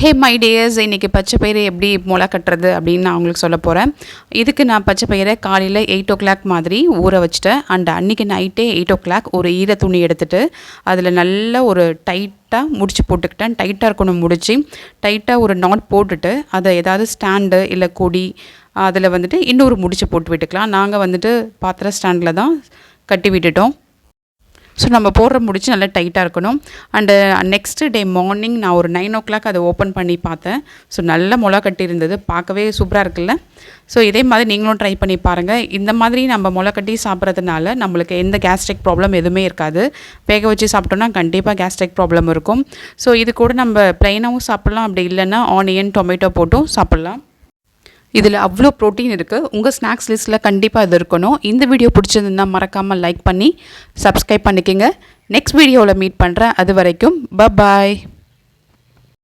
Hey my tears, இன்றைக்கி பச்சை பயிறு எப்படி முளை கட்டுறது அப்படின்னு நான் உங்களுக்கு சொல்ல போகிறேன். இதுக்கு நான் பச்சை பயிரை காலையில் 8 o'clock மாதிரி ஊற வச்சுட்டேன். அண்ட் அன்றைக்கி நைட்டே 8 o'clock ஒரு ஈர துணி எடுத்துகிட்டு அதில் நல்ல ஒரு டைட்டாக முடிச்சு போட்டுக்கிட்டேன். டைட்டாக இருக்கணும் முடிச்சு. டைட்டாக ஒரு நாட் போட்டுட்டு அதை ஏதாவது ஸ்டாண்டு இல்லை கொடி அதில் வந்துட்டு இன்னொரு முடிச்சு போட்டு விட்டுக்கலாம். நாங்கள் வந்துட்டு பாத்திர ஸ்டாண்டில் தான் கட்டி விட்டுட்டோம். ஸோ நம்ம போடுற முடிச்சு நல்லா டைட்டாக இருக்கணும். அண்டு நெக்ஸ்ட்டு டே மார்னிங் நான் ஒரு 9 o'clock அதை ஓப்பன் பண்ணி பார்த்தேன். ஸோ நல்ல முளை கட்டியிருந்தது, பார்க்கவே சூப்பராக இருக்குல்ல. ஸோ இதே மாதிரி நீங்களும் ட்ரை பண்ணி பாருங்கள். இந்த மாதிரி நம்ம முளை கட்டி சாப்பிட்றதுனால நம்மளுக்கு எந்த கேஸ்ட்ரிக் ப்ராப்ளம் எதுவுமே இருக்காது. வேக வச்சு சாப்பிட்டோன்னா கண்டிப்பாக கேஸ்ட்ரிக் ப்ராப்ளம் இருக்கும். ஸோ இது கூட நம்ம ப்ளைனாகவும் சாப்பிட்லாம், அப்படி இல்லைன்னா ஆனியன் டொமேட்டோ போட்டும் சாப்பிட்லாம். இதில் அவ்வளோ ப்ரோட்டீன் இருக்குது. உங்கள் ஸ்நாக்ஸ் லிஸ்ட்டில் கண்டிப்பாக இது இருக்கணும். இந்த வீடியோ பிடிச்சிருந்தா மறக்காமல் லைக் பண்ணி சப்ஸ்கிரைப் பண்ணிக்கோங்க. நெக்ஸ்ட் வீடியோவில் மீட் பண்ணுறேன். அது வரைக்கும் பாய்.